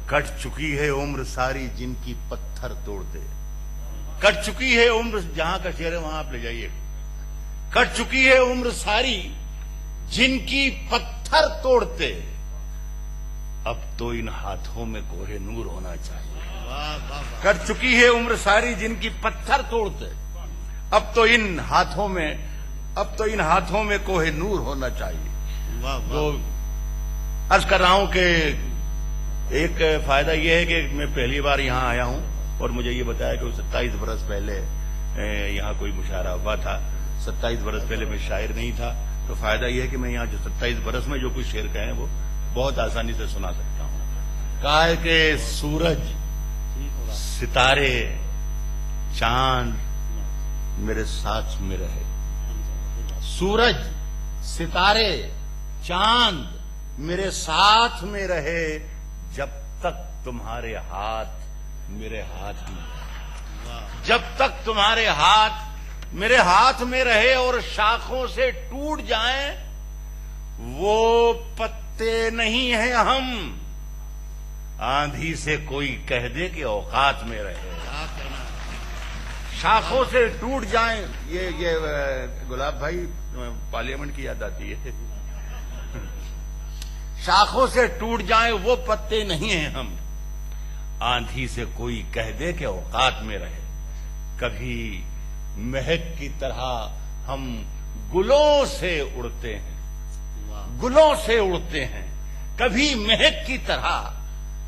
کٹ چکی ہے عمر ساری جن کی پتھر توڑ دے. کٹ چکی ہے عمر، جہاں کا شعر ہے وہاں آپ لے جائیے. کٹ چکی ہے عمر ساری جن کی پتھر توڑتے، اب تو ان ہاتھوں میں کوہ نور ہونا چاہیے. کٹ چکی ہے عمر ساری جن کی پتھر توڑتے، اب تو ان ہاتھوں میں کوہ نور ہونا چاہیے. تو عرض کر رہا ہوں کہ ایک فائدہ یہ ہے کہ میں پہلی بار یہاں آیا ہوں اور مجھے یہ بتایا کہ 27 برس پہلے یہاں کوئی مشاعرہ ہوا تھا. 27 برس پہلے میں شاعر نہیں تھا، تو فائدہ یہ ہے کہ میں یہاں جو 27 برس میں جو کچھ شعر کہے ہیں وہ بہت آسانی سے سنا سکتا ہوں. کہا ہے کہ سورج، ستارے، چاند میرے ساتھ میں رہے. سورج، ستارے، چاند میرے ساتھ میں رہے جب تک تمہارے ہاتھ میرے ہاتھ میں. جب تک تمہارے ہاتھ میرے ہاتھ میں رہے اور شاخوں سے ٹوٹ جائیں وہ پتے نہیں ہیں ہم. آندھی سے کوئی کہہ دے کہ اوقات میں رہے. شاخوں سے ٹوٹ جائیں، یہ گلاب بھائی پارلیمنٹ کی یاد آتی ہے. شاخوں سے ٹوٹ جائیں وہ پتے نہیں ہیں ہم. آندھی سے کوئی کہہ دے کہ اوقات میں رہے. کبھی مہک کی طرح ہم گلوں سے اڑتے ہیں. گلوں سے اڑتے ہیں. کبھی مہک کی طرح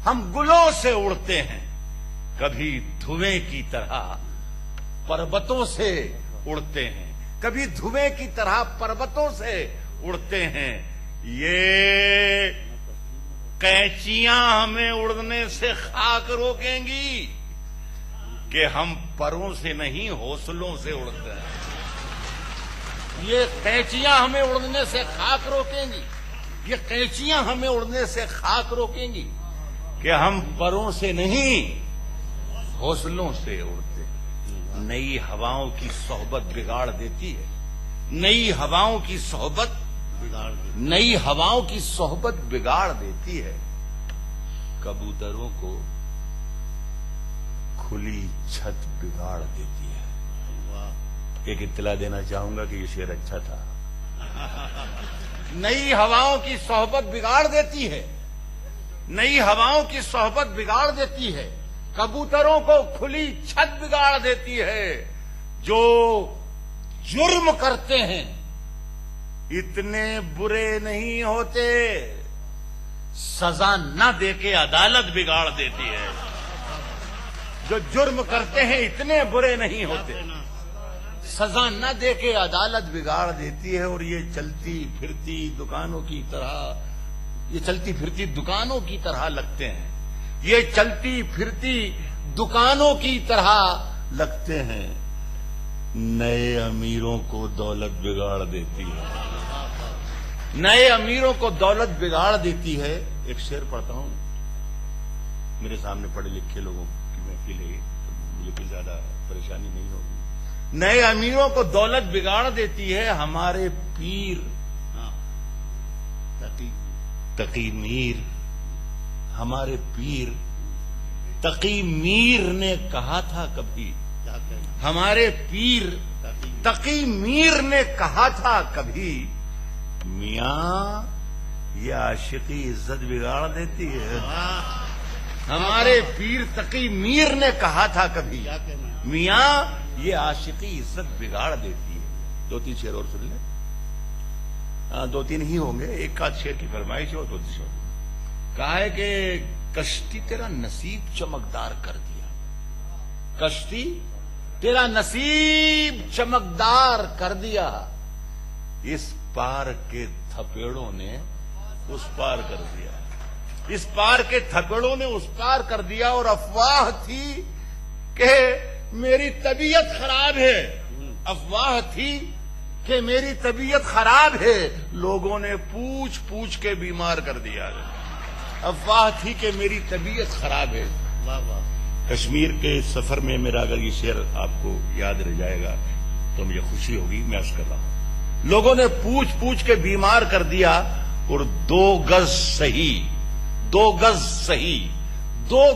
ہم گلوں سے اڑتے ہیں. کبھی دھویں کی طرح پربتوں سے اڑتے ہیں. کبھی دھویں کی طرح پربتوں سے اڑتے ہیں. یہ قینچیاں ہمیں اڑنے سے خاک روکیں گی کہ ہم پروں سے نہیں حوصلوں سے اڑتے ہیں. یہ قینچیاں ہمیں اڑنے سے خاک روکیں گی. یہ قینچیاں ہمیں اڑنے سے خاک روکیں گی کہ ہم پروں سے نہیں حوصلوں سے اڑتے ہیں. نئی ہواؤں کی صحبت بگاڑ دیتی ہے. نئی ہواؤں کی صحبت بگاڑ دیتی ہے. کبوتروں کو کھلی چھت بگاڑ دیتی ہے. ایک اطلاع دینا چاہوں گا کہ یہ شعر اچھا تھا. نئی ہواؤں کی صحبت بگاڑ دیتی ہے. نئی ہواؤں کی صحبت بگاڑ دیتی ہے. کبوتروں کو کھلی چھت بگاڑ دیتی ہے. جو جرم کرتے ہیں اتنے برے نہیں ہوتے. سزا نہ دے کے عدالت بگاڑ دیتی ہے. جو جرم کرتے ہیں اتنے برے نہیں ہوتے. سزا نہ دے کے عدالت بگاڑ دیتی ہے. اور یہ چلتی پھرتی دکانوں کی طرح لگتے ہیں. یہ چلتی پھرتی دکانوں کی طرح لگتے ہیں. نئے امیروں کو دولت بگاڑ دیتی ہے. نئے امیروں کو دولت بگاڑ دیتی ہے. ایک شعر پڑھتا ہوں. میرے سامنے پڑھے لکھے لوگوں کی محفل ہے تو مجھے کوئی زیادہ پریشانی نہیں ہوگی. نئے امیروں کو دولت بگاڑ دیتی ہے. ہمارے پیر تقی میر، ہمارے پیر تقی میر نے کہا تھا کبھی. ہمارے پیر تقی میر نے کہا تھا کبھی، میاں یہ عاشقی عزت بگاڑ دیتی ہے. ہمارے پیر تقی میر نے کہا تھا کبھی، میاں یہ عاشقی عزت بگاڑ دیتی ہے. 2-3 شعر اور سن لیں. 2-3 ہی ہوں گے. ایک آدھ شعر کی فرمائش ہو. 2 شعر کہا ہے کہ کشتی تیرا نصیب چمکدار کر دیا. کشتی تیرا نصیب چمکدار کر دیا. اس پار کے تھپیڑوں نے اس پار کر دیا. اس پار کے تھپیڑوں نے اس پار کر دیا. اور افواہ تھی کہ میری طبیعت خراب ہے. افواہ تھی کہ میری طبیعت خراب ہے. لوگوں نے پوچھ پوچھ کے بیمار کر دیا. افواہ تھی کہ میری طبیعت خراب ہے. کشمیر کے سفر میں میرا اگر یہ شعر آپ کو یاد رہ جائے گا تو مجھے خوشی ہوگی. میں عرض کر رہا ہوں لوگوں نے پوچھ پوچھ کے بیمار کر دیا. اور 2 گز صحیح 2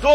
2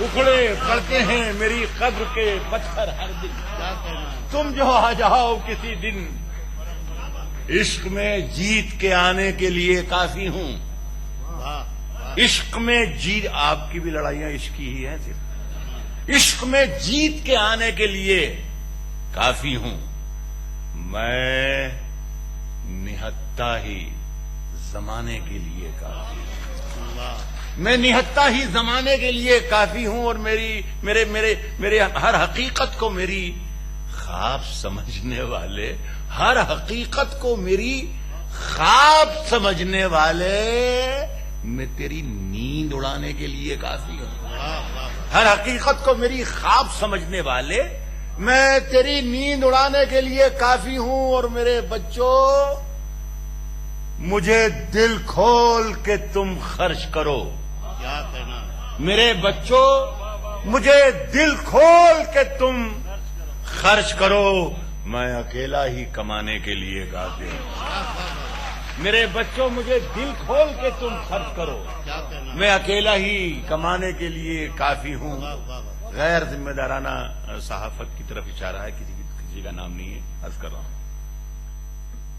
اکھڑے پڑتے ہیں میری قبر کے پتھر ہر دن. کیا کہنا ہے؟ تم جو آ جاؤ کسی دن عشق میں جیت کے آنے کے لیے کافی ہوں. واہ واہ. عشق میں جیت، آپ کی بھی لڑائیاں عشق کی ہی ہیں صرف. عشق میں جیت کے آنے کے لیے کافی ہوں. میں نہتا ہی زمانے کے لیے کافی ہوں. واہ. میں نہتا ہی زمانے کے لیے کافی ہوں. اور میرے ہر حقیقت کو میری خواب سمجھنے والے، ہر حقیقت کو میری خواب سمجھنے والے، میں تیری نیند اڑانے کے لیے کافی ہوں. واہ واہ. ہر حقیقت کو میری خواب سمجھنے والے، میں تیری نیند اڑانے کے لیے کافی ہوں. اور میرے بچوں، مجھے دل کھول کے تم خرچ کرو. کیا کہنا ہے؟ میرے بچوں، مجھے دل کھول کے تم خرچ کرو. میں اکیلا ہی کمانے کے لیے کافی ہوں. میرے بچوں، مجھے دل کھول کے تم خرچ کرو. کیا کہنا ہے؟ میں اکیلا ہی کمانے کے لیے کافی ہوں. واہ واہ واہ. غیر ذمہ دارانہ صحافت کی طرف اشارہ ہے، کسی کا نام نہیں ہے، عرض کر رہا ہوں.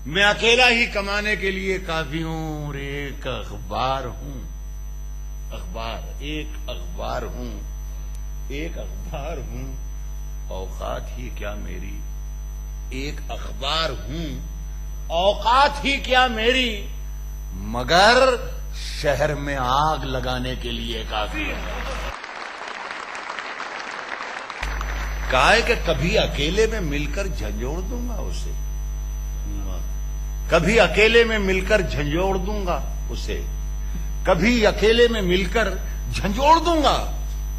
میں اکیلا ہی کمانے کے لیے کافی ہوں. اور ایک اخبار ہوں، ایک اخبار ہوں. اوقات ہی کیا میری، ایک اخبار ہوں. اوقات ہی کیا میری، مگر شہر میں آگ لگانے کے لیے کافی ہے. کہا ہے کہ کبھی اکیلے میں مل کر جھنجھوڑ دوں گا اسے. واہ. کبھی اکیلے میں مل کر جھنجھوڑ دوں گا اسے. کبھی اکیلے میں مل کر جھنجھوڑ دوں گا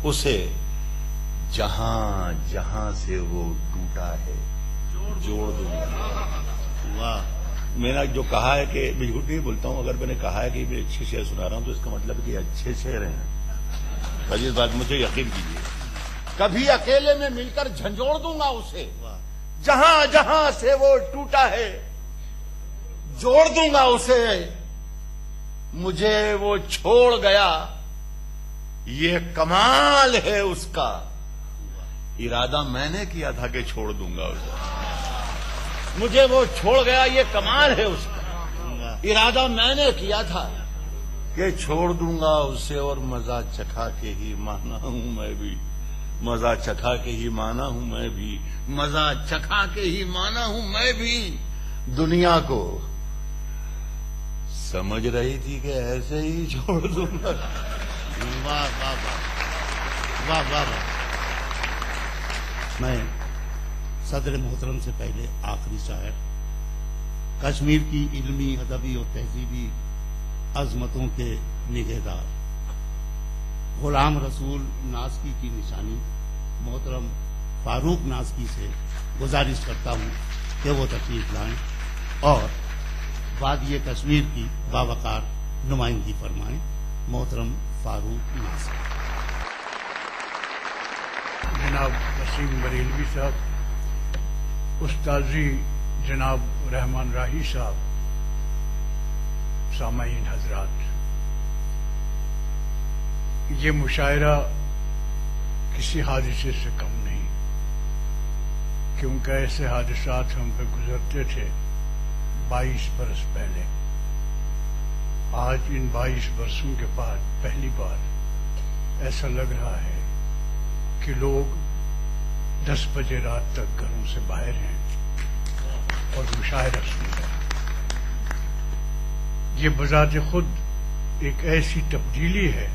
اسے. جہاں جہاں سے وہ ٹوٹا ہے جوڑ دوں گا. واہ. میں نے جو کہا ہے کہ میں جھوٹ نہیں بولتا ہوں، اگر میں نے کہا ہے کہ میں اچھے شعر سنا رہا ہوں تو اس کا مطلب ہے کہ اچھے شعر ہیں. بس اس بات مجھے یقین کیجیے. کبھی اکیلے میں مل کر جھنجھوڑ دوں گا اسے. واہ. جہاں جہاں سے وہ ٹوٹا ہے جوڑ دوں گا اسے. مجھے وہ چھوڑ گیا، یہ کمال ہے اس کا. ارادہ میں نے کیا تھا کہ چھوڑ دوں گا اسے. مجھے وہ چھوڑ گیا، یہ کمال ہے اس کا. واہ. ارادہ میں نے کیا تھا کہ چھوڑ دوں گا اسے. اور مزہ چکھا کے ہی مانا ہوں میں بھی. مزہ چکھا کے ہی مانا ہوں میں بھی. مزہ چکھا کے ہی مانا ہوں میں بھی. دنیا کو سمجھ رہی تھی کہ ایسے ہی چھوڑ دوں گا. واہ واہ واہ. واہ واہ واہ. میں صدر محترم سے پہلے آخری شاعر، کشمیر کی علمی، ادبی اور تہذیبی عظمتوں کے نگہدار غلام رسول ناسکی کی نشانی محترم فاروق ناسکی سے گزارش کرتا ہوں کہ وہ تشریف لائیں اور وادی کشمیر کی باوقار نمائندگی فرمائیں. محترم فاروق ناسکی. جناب وسیم بریلوی صاحب، استاذی جناب رحمان راہی صاحب، سامعین حضرات، یہ مشاعرہ کسی حادثے سے کم نہیں، کیونکہ ایسے حادثات ہم پہ گزرتے تھے 22 برس پہلے. آج ان 22 برسوں کے بعد پہلی بار ایسا لگ رہا ہے کہ لوگ 10 بجے رات تک گھروں سے باہر ہیں اور مشاعرہ سن رہے ہیں. یہ بذات خود ایک ایسی تبدیلی ہے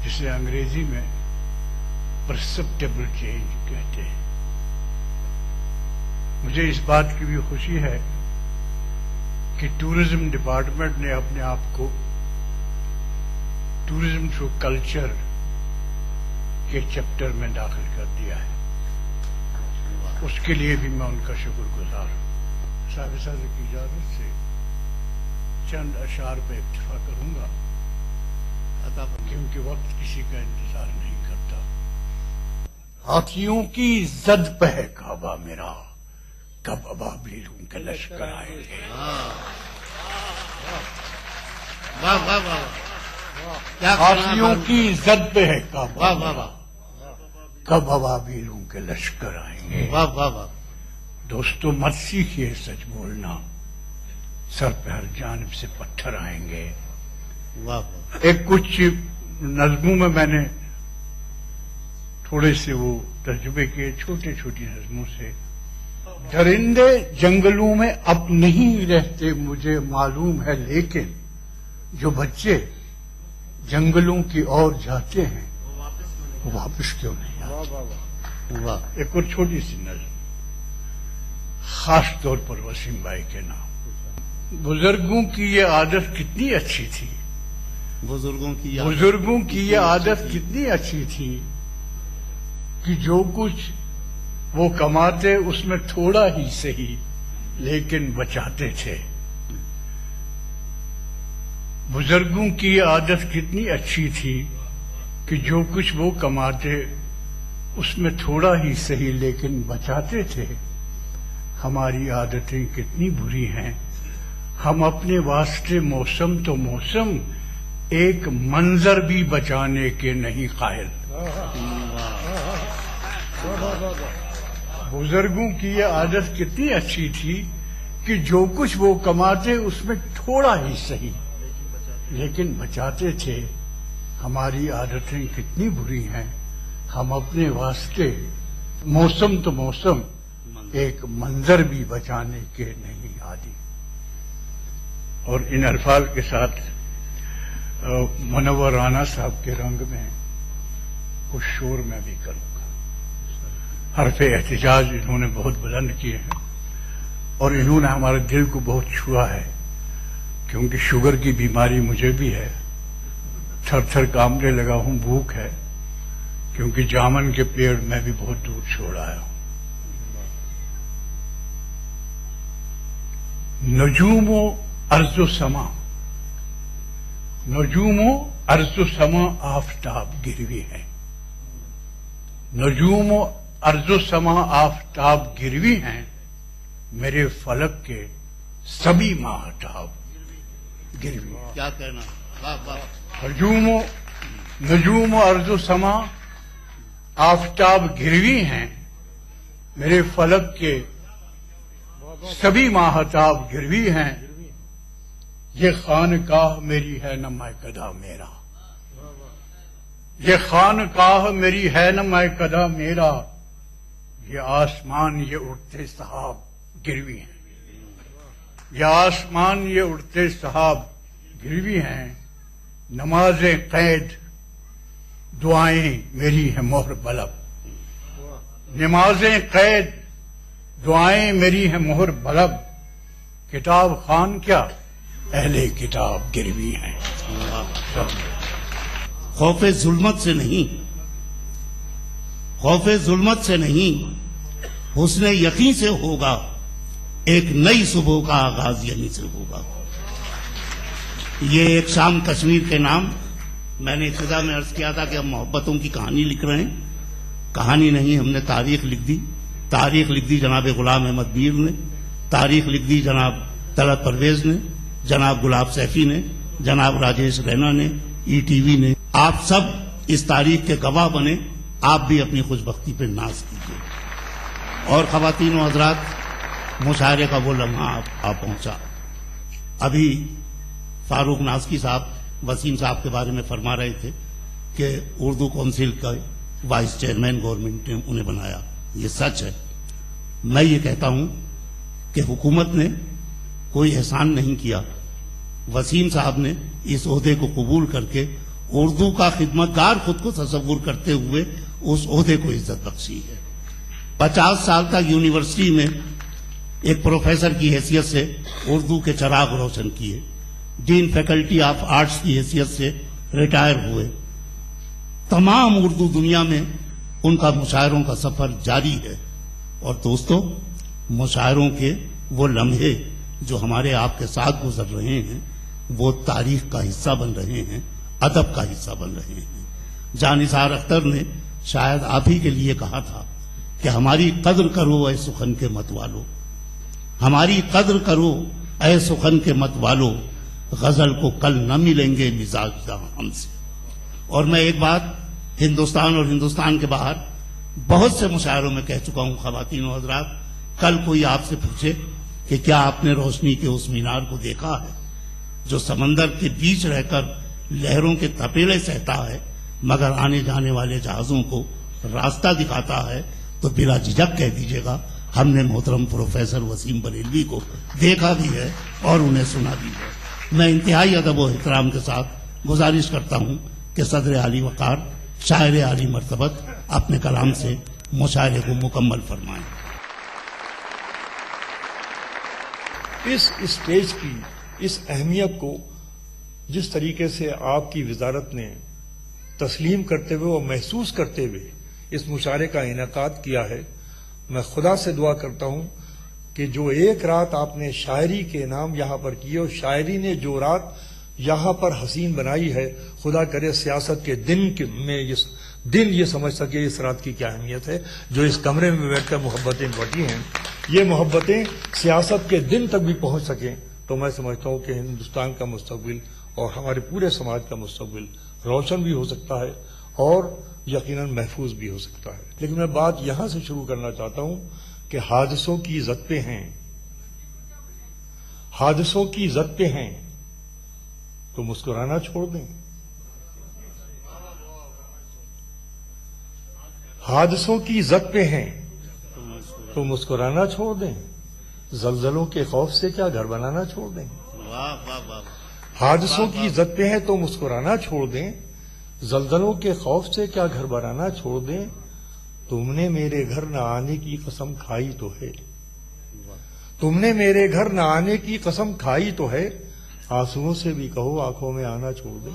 جسے انگریزی میں پرسپٹیبل چینج کہتے ہیں. مجھے اس بات کی بھی خوشی ہے کہ ٹورزم ڈپارٹمنٹ نے اپنے آپ کو ٹورزم تھرو کلچر کے چیپٹر میں داخل کر دیا ہے. اس کے لیے بھی میں ان کا شکر گزار ہوں. صاحب صدر کی اجازت سے چند اشعار پہ اکتفا کروں گا کیونکہ وقت کسی کا انتظار نہیں کرتا. ہاتھیوں کی زد پہ ہے کعبہ میرا، کب ابابیلوں کے لشکر آئیں گے. واہ واہ واہ. کیا حافظیوں کی عزت پہ ہے کعبہ، واہ واہ واہ کب ابابیلوں کے لشکر آئیں گے۔ واہ واہ واہ دوستو مت سیکھیے سچ بولنا، سر پہ ہر جانب سے پتھر آئیں گے۔ واہ واہ ایک کچھ نظموں میں نے تھوڑے سے وہ تجربے کیے، چھوٹی چھوٹی نظموں سے۔ درندے جنگلوں میں اب نہیں رہتے مجھے معلوم ہے، لیکن جو بچے جنگلوں کی اور جاتے ہیں وہ واپس کیوں نہیں آتے؟ واہ ایک اور چھوٹی سی نظم خاص طور پر وسیم بھائی کے نام۔ بزرگوں کی یہ عادت کتنی اچھی تھی، بزرگوں کی بزرگوں کی یہ عادت کتنی اچھی تھی کہ جو کچھ وہ کماتے اس میں تھوڑا ہی صحیح لیکن بچاتے تھے۔ بزرگوں کی یہ عادت کتنی اچھی تھی کہ جو کچھ وہ کماتے اس میں تھوڑا ہی صحیح لیکن بچاتے تھے۔ ہماری عادتیں کتنی بری ہیں، ہم اپنے واسطے موسم تو موسم ایک منظر بھی بچانے کے نہیں قائل۔ بزرگوں کی یہ عادت کتنی اچھی تھی کہ جو کچھ وہ کماتے اس میں تھوڑا ہی صحیح لیکن بچاتے تھے۔ ہماری عادتیں کتنی بری ہیں، ہم اپنے واسطے موسم تو موسم ایک منظر بھی بچانے کے نہیں عادی۔ اور ان الفاظ کے ساتھ منور رانا صاحب کے رنگ میں کچھ شور میں بھی کروں گا۔ حرف احتجاج انہوں نے بہت بلند کیے ہیں اور انہوں نے ہمارے دل کو بہت چھوا ہے، کیونکہ شوگر کی بیماری مجھے بھی ہے، تھر تھر کانپنے لگا ہوں، بھوک ہے، کیونکہ جامن کے پیڑ میں بھی بہت دور چھوڑ آیا ہوں۔ نجوم و ارض و سما، نجوم و ارض و سما آفتاب گروی ہے، نجوم و ارض و سما آفتاب گروی ہیں، میرے فلک کے سبھی ماہتاب گروی ہیں۔ کیا کہنا، واہ واہ نجوم و ارض و سما آفتاب گروی ہیں، میرے فلک کے سبھی ماہتاب گروی ہیں۔ یہ خانقاہ میری ہے نہ مائکدہ میرا، یہ خانقاہ میری ہے نہ مائکدہ میرا، یہ آسمان یہ اڑتے سحاب گروی ہیں، یہ آسمان یہ اڑتے سحاب گروی ہیں۔ نمازیں قید دعائیں میری ہیں مہر بلب، نمازیں قید دعائیں میری ہیں مہر بلب، کتاب خان کیا اہل کتاب گروی ہیں۔ خوف ظلمت سے نہیں، خوف ظلمت سے نہیں، حسن یقین سے ہوگا، ایک نئی صبح کا آغاز یہیں سے ہوگا۔ یہ ایک شام کشمیر کے نام، میں نے ابتدا میں عرض کیا تھا کہ ہم محبتوں کی کہانی لکھ رہے ہیں، کہانی نہیں، ہم نے تاریخ لکھ دی۔ تاریخ لکھ دی جناب غلام احمد میر نے، تاریخ لکھ دی جناب طلعت پرویز نے، جناب گلاب سیفی نے، جناب راجیش رینا نے، ای ٹی وی نے۔ آپ سب اس تاریخ کے گواہ بنے، آپ بھی اپنی خوش بختی پہ ناز کیجیے۔ اور خواتین و حضرات، مشاعرے کا وہ لمحہ آ پہنچا۔ ابھی فاروق نازکی صاحب وسیم صاحب کے بارے میں فرما رہے تھے کہ اردو کونسل کا وائس چیئرمین گورنمنٹ نے انہیں بنایا، یہ سچ ہے۔ میں یہ کہتا ہوں کہ حکومت نے کوئی احسان نہیں کیا، وسیم صاحب نے اس عہدے کو قبول کر کے اردو کا خدمتگار خود کو تصور کرتے ہوئے اس عہدے کو عزت بخشی ہے۔ 50 سال تک یونیورسٹی میں ایک پروفیسر کی حیثیت سے اردو کے چراغ روشن کیے، ڈین فیکلٹی آف آرٹس کی حیثیت سے ریٹائر ہوئے۔ تمام اردو دنیا میں ان کا مشاعروں کا سفر جاری ہے۔ اور دوستو، مشاعروں کے وہ لمحے جو ہمارے آپ کے ساتھ گزر رہے ہیں وہ تاریخ کا حصہ بن رہے ہیں، ادب کا حصہ بن رہے ہیں۔ جانثار اختر نے شاید آپ ہی کے لیے کہا تھا کہ ہماری قدر کرو اے سخن کے مت والو، ہماری قدر کرو اے سخن کے مت والو، غزل کو کل نہ ملیں گے مزاج ہم سے. اور میں ایک بات ہندوستان اور ہندوستان کے باہر بہت سے مشاعروں میں کہہ چکا ہوں خواتین و حضرات، کل کوئی آپ سے پوچھے کہ کیا آپ نے روشنی کے اس مینار کو دیکھا ہے جو سمندر کے بیچ رہ کر لہروں کے تپیلے سہتا ہے مگر آنے جانے والے جہازوں کو راستہ دکھاتا ہے، تو بلا جھجک کہہ دیجیے گا ہم نے محترم پروفیسر وسیم بریلوی کو دیکھا بھی ہے اور انہیں سنا بھی ہے. میں انتہائی ادب و احترام کے ساتھ گزارش کرتا ہوں کہ صدر عالی وقار شاعر عالی مرتبت اپنے کلام سے مشاعرے کو مکمل فرمائیں. اس اسٹیج کی اس اہمیت کو جس طریقے سے آپ کی وزارت نے تسلیم کرتے ہوئے اور محسوس کرتے ہوئے اس مشاعرے کا انعقاد کیا ہے، میں خدا سے دعا کرتا ہوں کہ جو ایک رات آپ نے شاعری کے نام یہاں پر کی اور شاعری نے جو رات یہاں پر حسین بنائی ہے، خدا کرے سیاست کے میں یہ سمجھ سکے اس رات کی کیا اہمیت ہے. جو اس کمرے میں بیٹھ کر محبتیں بٹی ہیں، یہ محبتیں سیاست کے دن تک بھی پہنچ سکیں، تو میں سمجھتا ہوں کہ ہندوستان کا مستقبل اور ہمارے پورے سماج کا مستقبل روشن بھی ہو سکتا ہے اور یقیناً محفوظ بھی ہو سکتا ہے. لیکن میں بات یہاں سے شروع کرنا چاہتا ہوں کہ حادثوں کی زد پہ ہیں، حادثوں کی زد پہ ہیں تو مسکرانا چھوڑ دیں. حادثوں کی زد پہ ہیں تو مسکرانا چھوڑ دیں. زلزلوں کے خوف سے کیا گھر بنانا چھوڑ دیں. حادثوں کی زد پہ ہیں تو مسکرانا چھوڑ دیں. زلزلوں کے خوف سے کیا گھر بنانا چھوڑ دیں. تم نے میرے گھر نہ آنے کی قسم کھائی تو ہے، تم نے میرے گھر نہ آنے کی قسم کھائی تو ہے. آنسوؤں سے بھی کہو آنکھوں میں آنا چھوڑ دیں.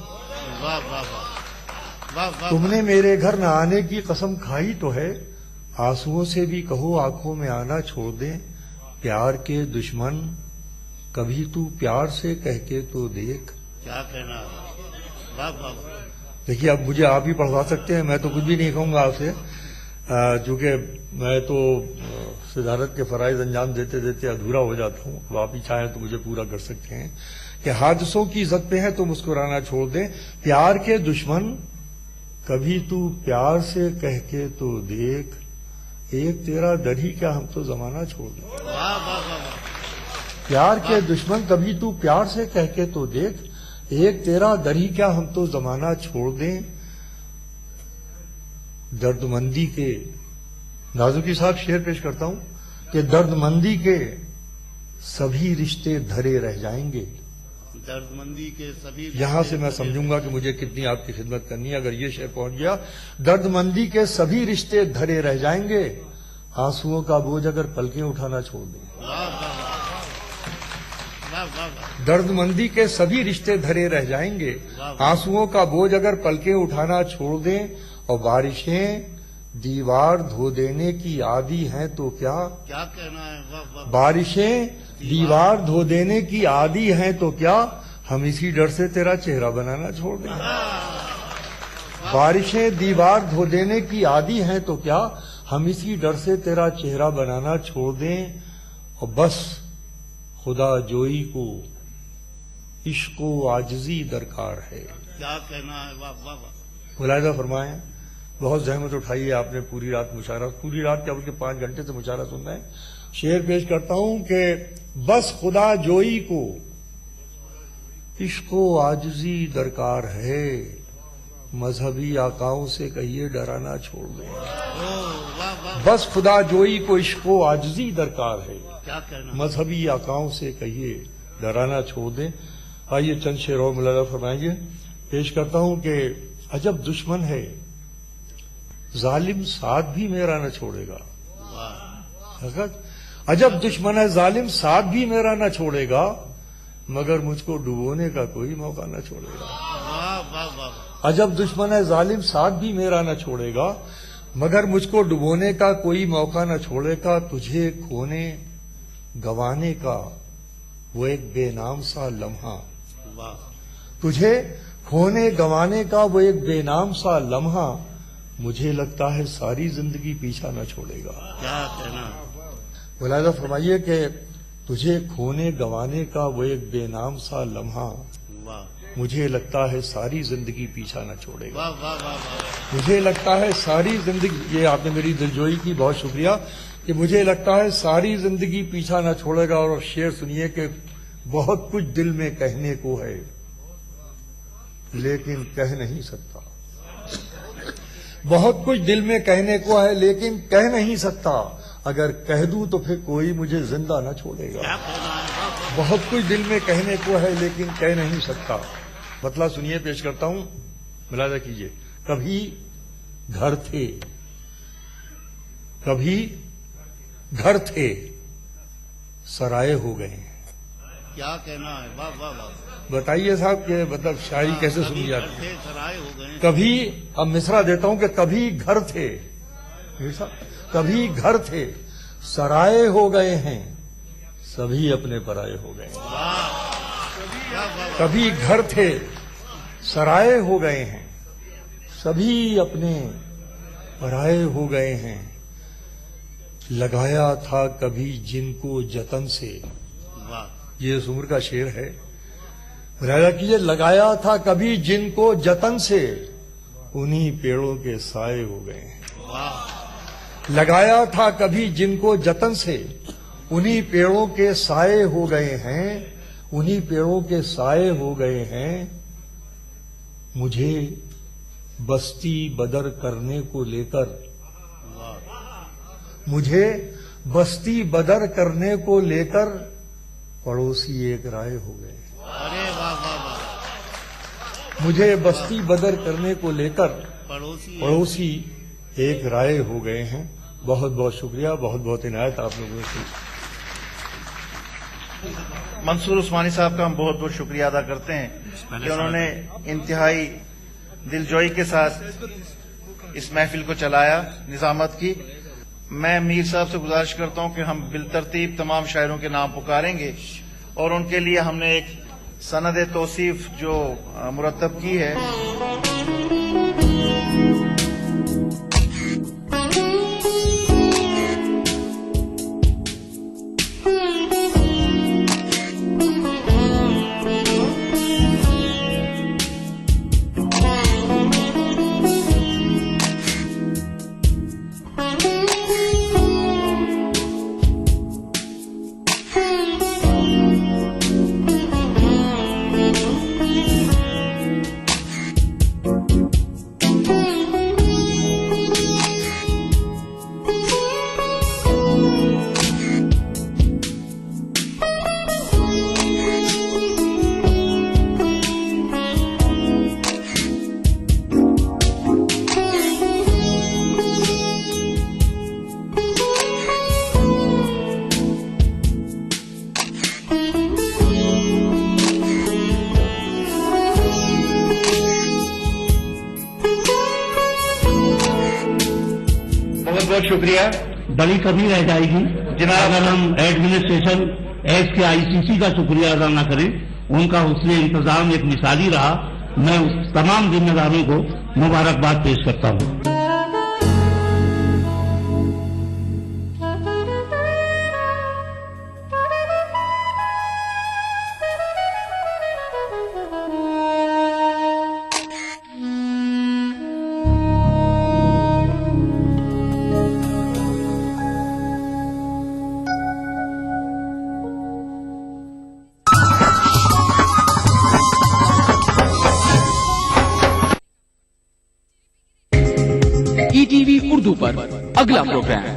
تم نے میرے گھر نہ آنے کی قسم کھائی تو ہے. آنسوؤں سے بھی کہو آنکھوں میں آنا چھوڑ دیں. پیار کے دشمن کبھی تو پیار سے کہہ کے تو دیکھ. کیا کہنا. دیکھیے اب مجھے آپ ہی پڑھوا سکتے ہیں، میں تو کچھ بھی نہیں کہوں گا آپ سے، چونکہ میں تو صدارت کے فرائض انجام دیتے دیتے ادھورا ہو جاتا ہوں. اب آپ ہی چاہیں تو مجھے پورا کر سکتے ہیں کہ حادثوں کی زد پہ ہے تو مسکرانا چھوڑ دیں. پیار کے دشمن کبھی تو پیار سے کہہ کے تو دیکھ. ایک تیرا در ہی کیا ہم تو زمانہ چھوڑ دیں. پیار کے دشمن کبھی تو پیار سے کہہ کے تو دیکھ. ایک تیرا در ہی کیا ہم تو زمانہ چھوڑ دیں. درد مندی کے نازکی صاحب شعر پیش کرتا ہوں کہ درد مندی کے سبھی رشتے دھرے رہ جائیں گے. درد مندی کے سبھی یہاں سے میں سمجھوں گا کہ مجھے کتنی آپ کی خدمت کرنی ہے اگر یہ شعر پہنچ گیا. درد مندی کے سبھی رشتے دھرے رہ جائیں گے. آنسوؤں کا بوجھ اگر پلکیں اٹھانا چھوڑ دیں. درد مندی کے سبھی رشتے دھرے رہ جائیں گے. آنسوؤں کا بوجھ اگر پلکیں اٹھانا چھوڑ دیں. اور بارشیں دیوار دھو دینے کی عادی ہیں تو کیا کہنا ہے. بارشیں دیوار دھو دینے کی عادی ہیں تو کیا ہم اسی ڈر سے تیرا چہرہ بنانا چھوڑ دیں. بارشیں دیوار دھو دینے کی عادی ہیں تو کیا ہم اسی ڈر سے تیرا چہرہ بنانا چھوڑ دیں. اور بس خدا جوئی کو عشق و عاجزی درکار ہے. کیا کہنا ہے. واہ واہ واہ. ملاحظہ فرمائیں، بہت زحمت اٹھائی ہے آپ نے پوری رات مشاعرہ، پوری رات کیا بلکہ 5 گھنٹے سے مشاعرہ سننا ہے. شعر پیش کرتا ہوں کہ بس خدا جوئی کو عشق و عاجزی درکار ہے. مذہبی آقاؤں سے کہیے ڈرانا چھوڑ دیں. بس خدا جوئی کو عشق و عاجزی درکار ہے. کیا کہنا. مذہبی آقاؤں سے کہیے ڈرانا چھوڑ دیں. آئیے چند شعر اور ملاحظہ فرمائیے. پیش کرتا ہوں کہ عجب دشمن ہے ظالم ساتھ بھی میرا نہ چھوڑے گا. عجب دشمن ہے ظالم ساتھ بھی میرا نہ چھوڑے گا مگر مجھ کو ڈبونے کا کوئی موقع نہ چھوڑے گا. عجب دشمن ہے ظالم ساتھ بھی میرا نہ چھوڑے گا مگر مجھ کو ڈبونے کا کوئی موقع نہ چھوڑے گا. تجھے کھونے گوانے کا وہ ایک بے نام سا لمحہ. تجھے کھونے گوانے کا وہ ایک بے نام سا لمحہ مجھے لگتا ہے ساری زندگی پیچھا نہ چھوڑے گا. کیا کہنا. ملاحظہ فرمائیے کہ تجھے کھونے گوانے کا وہ ایک بے نام سا لمحہ واہ مجھے لگتا ہے ساری زندگی پیچھا نہ چھوڑے گا. واہ واہ واہ. مجھے لگتا ہے ساری زندگی، یہ آپ نے میری دلجوئی کی، بہت شکریہ، کہ مجھے لگتا ہے ساری زندگی پیچھا نہ چھوڑے گا. اور شعر سنیے کہ بہت کچھ دل میں کہنے کو ہے لیکن کہہ نہیں سکتا. بہت کچھ دل میں کہنے کو ہے لیکن کہہ نہیں سکتا. اگر کہہ دوں تو پھر کوئی مجھے زندہ نہ چھوڑے گا. کیا کہنا ہے. واہ واہ. بہت کچھ دل میں کہنے کو ہے لیکن کہہ نہیں سکتا. مطلب سنیے، پیش کرتا ہوں، ملاحظہ کیجیے. کبھی گھر تھے، کبھی گھر تھے، سرائے ہو گئے. کیا کہنا ہے. واہ واہ واہ. بتائیے صاحب کہ مطلب شاعری کیسے سنی کبھی جاتی ہے. تھے، سرائے ہو گئے. کبھی، اب مصرع دیتا ہوں کہ کبھی گھر تھے، کبھی گھر تھے، سرائے ہو گئے ہیں، سبھی اپنے پرائے ہو گئے. کبھی گھر تھے، سرائے ہو گئے ہیں، سبھی اپنے پرائے ہو گئے ہیں. لگایا تھا کبھی جن کو جتن سے، واہ. یہ سمر کا شعر ہے. ملاحظہ کیجیے، لگایا تھا کبھی جن کو جتن سے، انہی پیڑوں کے سائے ہو گئے ہیں. واہ. لگایا تھا کبھی جن کو جتن سے، انہی پیڑوں کے سائے ہو گئے ہیں، انہی پیڑوں کے سائے ہو گئے ہیں. مجھے بستی بدر کرنے کو لے کر، مجھے بستی بدر کرنے کو لے کر پڑوسی ایک رائے ہو گئے. ارے واہ واہ واہ. مجھے بستی بدر کرنے کو لے کر پڑوسی ایک رائے ہو گئے ہیں. بہت بہت شکریہ، بہت بہت عنایت آپ لوگوں سے. منصور عثمانی صاحب کا ہم بہت بہت شکریہ ادا کرتے ہیں کہ انہوں نے انتہائی دلجوئی کے ساتھ اس محفل کو چلایا، نظامت کی. میں میر صاحب سے گزارش کرتا ہوں کہ ہم بالترتیب تمام شاعروں کے نام پکاریں گے اور ان کے لیے ہم نے ایک سند توصیف جو مرتب کی ہے. بہت شکریہ. بڑی کمی رہ جائے گی جناب. اگر ہم ایڈمنسٹریشن ایس کے آئی سی سی کا شکریہ ادا نہ کریں. ان کا حسن انتظام ایک مثالی رہا. میں اس تمام ذمہ داروں کو مبارکباد پیش کرتا ہوں. ٹی وی اردو پر اگلا پروگرام